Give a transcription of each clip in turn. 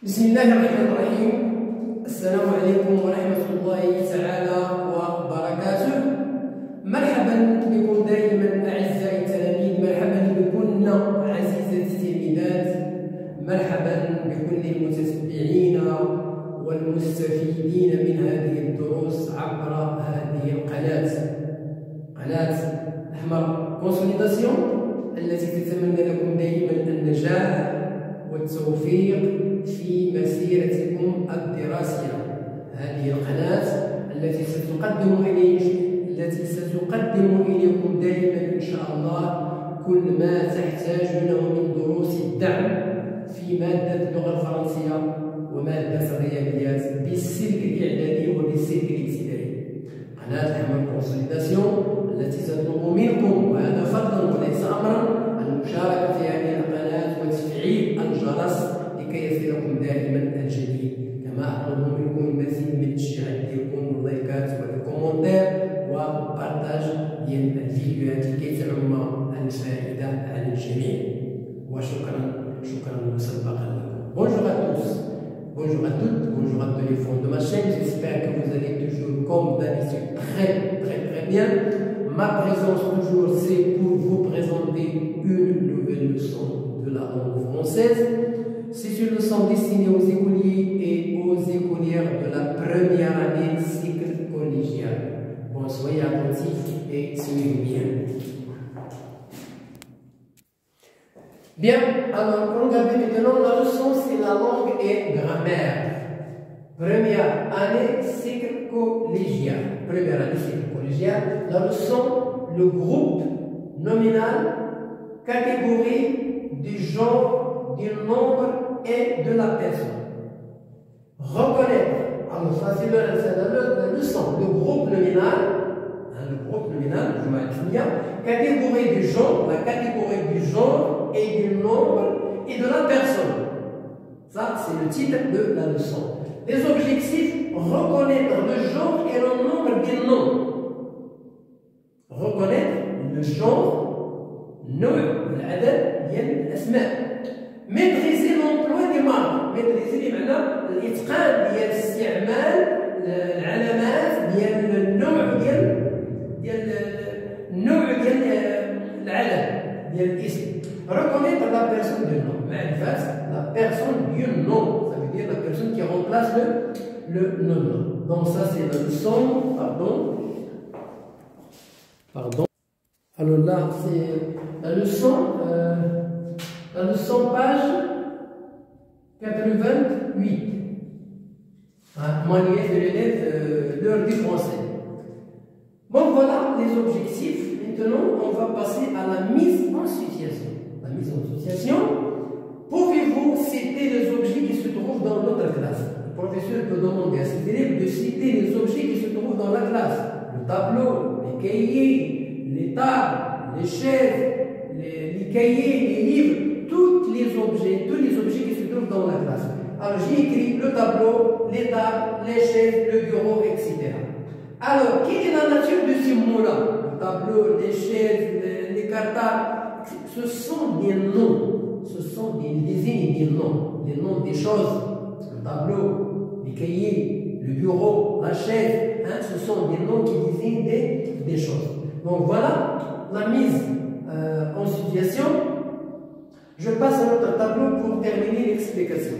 بسم الله الرحمن الرحيم. السلام عليكم ورحمة الله تعالى وبركاته. مرحبا بكم دائما أعزائي التلاميذ، مرحبا بكن عزيزتي التلميذات، مرحبا بكل المتتبعين والمستفيدين من هذه الدروس عبر هذه القناة، قناة أحمر كونسوليداسيون التي تتمنى لكم دائما النجاح والتوفيق في مسيرتكم الدراسية. هذه القناة التي ستقدم إليكم دائما إن شاء الله كل ما تحتاجونه من دروس الدعم في مادة اللغة الفرنسية ومادة الرياضيات بالسلك الإعدادي وبالسلك الابتدائي. قناة أحمر كونسوليداسيون التي تطلب منكم، وهذا فضلا وليس أمرا، المشاركة في هذه القناة وتفعيل الجرس لكي يصلكم دائما الجديد. كما أطلب منكم المزيد من التشجيع ديالكم واللايكات والكومنتير وبارطاج ديال الفيديوهات لكي تعم الفائدة على الجميع. شكرا مسبقا لكم. Bonjour à tous, bonjour à toutes, bonjour à tous les fonds de ma chaîne. J'espère que vous allez toujours comme d'habitude très bien. Ma présence toujours, c'est pour vous présenter une nouvelle leçon de la langue française. C'est une leçon destinée aux écoliers et aux écolières de la première année cycle collégial. Bon, soyez attentifs et suivez bien. Bien, alors regardez maintenant la leçon, c'est la langue et grammaire. Première année cycle collégial. Première année cycle collégial. La leçon, le groupe nominal, catégorie du genre, du nombre et de la personne. Reconnaître. Alors ça c'est la leçon. Le groupe nominal, catégorie du genre, la catégorie du genre et du nombre et de la personne. Ça c'est le titre de la leçon. Les objectifs, reconnaître le genre et le nombre des noms. Reconnaître le genre, maîtriser l'emploi des marques. maîtriser بمعنى الاتقان ديال استعمال العلامات ديال النوع ديال العلم ديال الاسم. reconnaître la personne du nom. معرفة la personne du nom, ça veut dire la personne qui remplace le nom. Donc ça c'est la leçon, pardon. Alors là c'est la leçon page 88. Manuel de l'élève, l'heure du français. Bon voilà les objectifs. Maintenant on va passer à la mise en situation. La mise en situation. Pouvez-vous citer les objets qui se trouvent dans notre classe? Le professeur peut demander à ses élèves de citer les objets qui se trouvent dans la classe. Le tableau, les cahiers, les tables, les chaises, les cahiers, les livres, tous les objets qui se trouvent dans la classe. Alors j'ai écrit le tableau, les tables, les chaises, le bureau, etc. Alors, quelle est la nature de ces mots-là? Le tableau, les chaises, les cartables, ce sont des noms. Ce sont des désignes des noms. Les noms des choses. Le tableau, les cahiers, le bureau, la chaise, ce sont des noms qui désignent des choses. Donc voilà la mise en situation. Je passe à notre tableau pour terminer l'explication.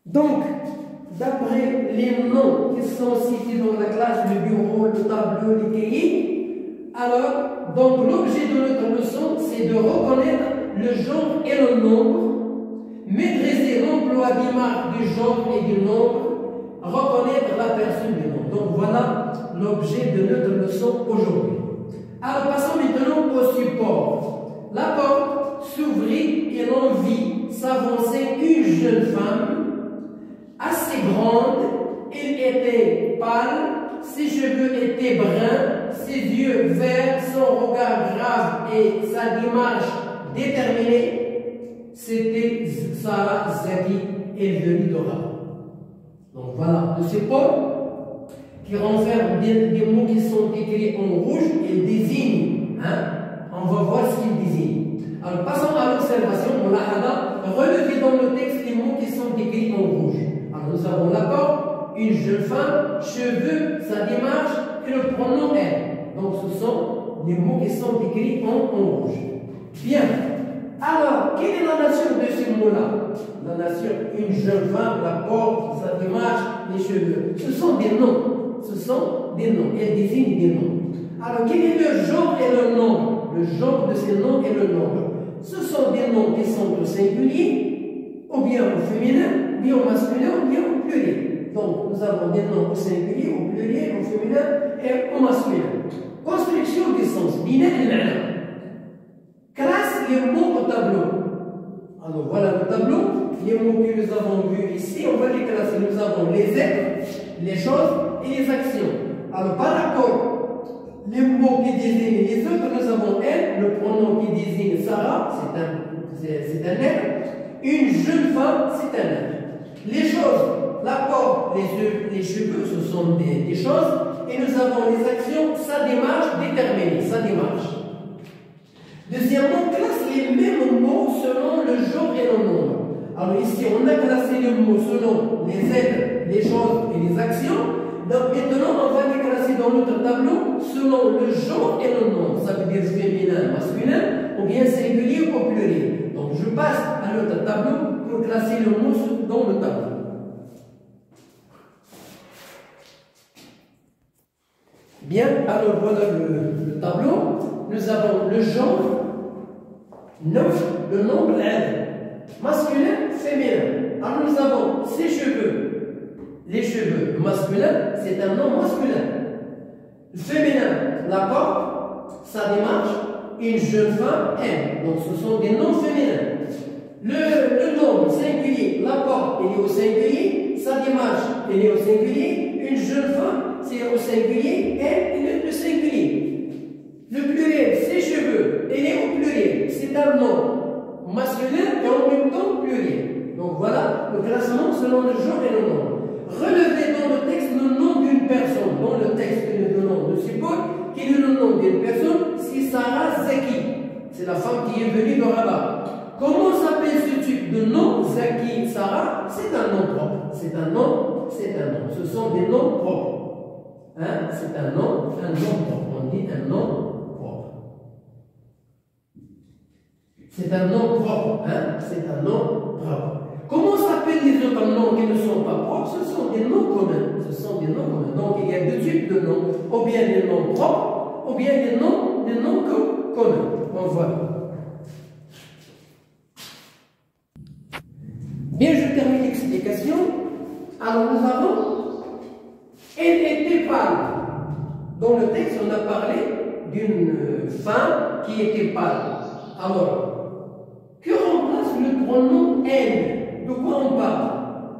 Donc, d'après les noms qui sont cités dans la classe, le bureau, le tableau, les cahiers, alors, donc l'objet de notre leçon, c'est de reconnaître le genre et le nombre, maîtriser l'emploi des marques du genre et du nombre, reconnaître la personne du nom. Donc voilà l'objet de notre leçon aujourd'hui. Alors passons maintenant au support. La porte s'ouvrit et l'on vit s'avancer une jeune femme assez grande. Elle était pâle, ses cheveux étaient bruns, ses yeux verts, son regard grave et sa démarche déterminée. C'était Sarah Zaki, elle venue d'Europe. Donc voilà le support qui renferme des mots qui sont écrits en rouge et désigne. On va voir ce qu'il désigne. Alors, passons à l'observation. Relevez dans le texte les mots qui sont écrits en rouge. Alors, nous avons la porte, une jeune femme, cheveux, sa démarche et le pronom elle. Donc, ce sont les mots qui sont écrits en rouge. Bien. Alors, quelle est la nature de ces mots-là? La nature, une jeune femme, la porte, sa démarche, les cheveux. Ce sont des noms. Ce sont des noms. Elles désignent des noms. Alors, quel est le genre et le nombre? Le genre de ces noms et le nombre. Ce sont des noms qui sont au singulier, ou bien au féminin, ou bien au masculin, ou bien au pluriel. Donc, nous avons des noms au singulier, au pluriel, au féminin et au masculin. Construction du sens. Binaire et ma'na. Classe les mots au tableau. Alors, voilà le tableau. Les mots que nous avons vus ici, on va les classer. Nous avons les êtres, les choses et les actions. Alors, par rapport les mots qui désignent les autres, nous avons elle, le pronom qui désigne Sarah, c'est un être. Une jeune femme, c'est un être. Les choses, la porte, les cheveux, ce sont des choses. Et nous avons les actions, sa démarche déterminée, sa démarche. Deuxièmement, on classe les mêmes mots selon le genre et le nombre. Alors ici, on a classé les mots selon les êtres, les choses et les actions. Donc maintenant, on va les classer dans notre tableau selon le genre et le nombre. Ça veut dire féminin, masculin, ou bien singulier ou pluriel. Donc je passe à notre tableau pour classer le mot dans le tableau. Bien, alors voilà le tableau. Nous avons le genre, 9, le nombre 1, masculin, féminin. Alors nous avons ses cheveux. Les cheveux masculins, c'est un nom masculin. Féminin, la porte, sa démarche, une jeune femme, elle. Donc ce sont des noms féminins. Le nom singulier, la porte, il est au singulier, sa démarche, elle est au singulier, une jeune femme, c'est au singulier, elle est au singulier. Le pluriel, ses cheveux, elle est au pluriel. C'est un nom masculin et en même temps pluriel. Donc voilà le classement selon le genre et le nombre. Relevez dans le texte le nom d'une personne. Dans le texte que nous donnons de support, quel est le nom d'une personne? C'est Sarah Zaki. C'est la femme qui est venue de Rabat. Comment s'appelle ce type de nom? Zaki, Sarah, c'est un nom propre. C'est un nom, c'est un nom. Ce sont des noms propres. Hein? C'est un nom propre. On dit un nom propre. C'est un nom propre. Hein? C'est un nom propre. Comment s'appellent les autres noms qui ne sont pas propres? Ce sont des noms communs. Ce sont des noms communs. Donc il y a deux types de noms. Ou bien des noms propres, ou bien des noms communs. On voit. Bien, je termine l'explication. Alors nous avons elle était pâle. Dans le texte, on a parlé d'une femme qui était pâle. Alors, que remplace le pronom elle? De quoi on parle?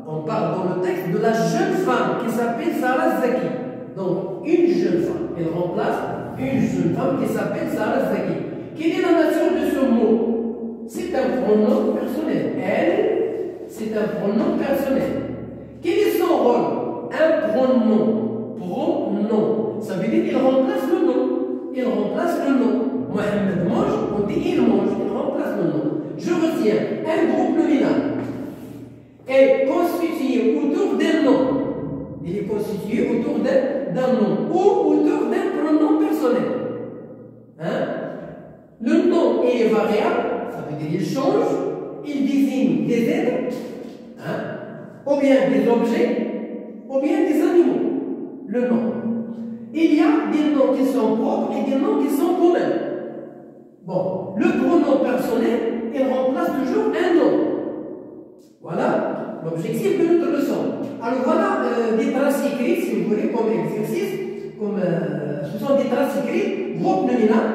On parle dans le texte de la jeune femme qui s'appelle Sarah Zaki. Donc, une jeune femme. Elle remplace une jeune femme qui s'appelle Sarah Zaki. Quelle est la nature de ce mot? C'est un pronom personnel. Elle, c'est un pronom personnel. Quel est son rôle? Un pronom. Pronom. Ça veut dire qu'il remplace le nom. Il remplace le nom. Mohamed mange, on dit il mange. Il remplace le nom. Je retiens un groupe nominal est constitué autour d'un nom. Il est constitué autour d'un nom ou autour d'un pronom personnel. Hein? Le nom est variable, ça veut dire il change, il désigne des êtres, hein? Ou bien des objets, ou bien des animaux. Le nom. Il y a des noms qui sont propres et des noms qui sont communs. Bon, le pronom personnel, il remplace toujours un nom. Voilà l'objectif de notre leçon. Alors voilà des traces écrites, si vous voulez, comme exercice. Ce sont des traces écrites, groupe nominal.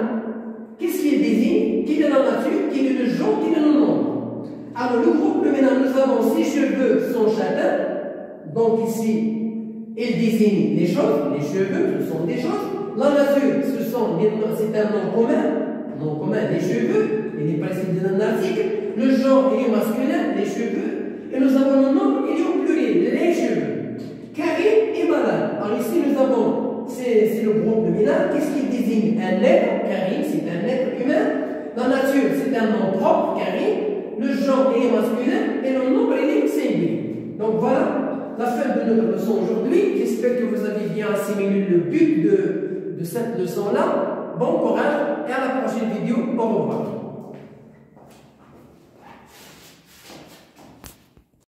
Qu'est-ce qu'il désigne? Quelle est la nature? Quel est le genre? Quel est le nombre? Alors le groupe nominal, nous avons ses cheveux sont châtains. Donc ici, il désigne les choses. Les cheveux, ce sont des choses. La nature, c'est un nom commun. Nom commun, les cheveux. Il est précisé dans l'article. Le genre, il est masculin, les cheveux. Et nous avons le nombre, il est au pluriel, les cheveux. Karim et malade. Alors ici, nous avons, c'est le groupe nominal. Qu'est-ce qu'il désigne? Un être. Karim, c'est un être humain. La nature, c'est un nom propre, carré, le genre est masculin et le nombre est singulier. Donc voilà la fin de notre leçon aujourd'hui. J'espère que vous avez bien assimilé le but de cette leçon-là. Bon courage et à la prochaine vidéo. Au revoir.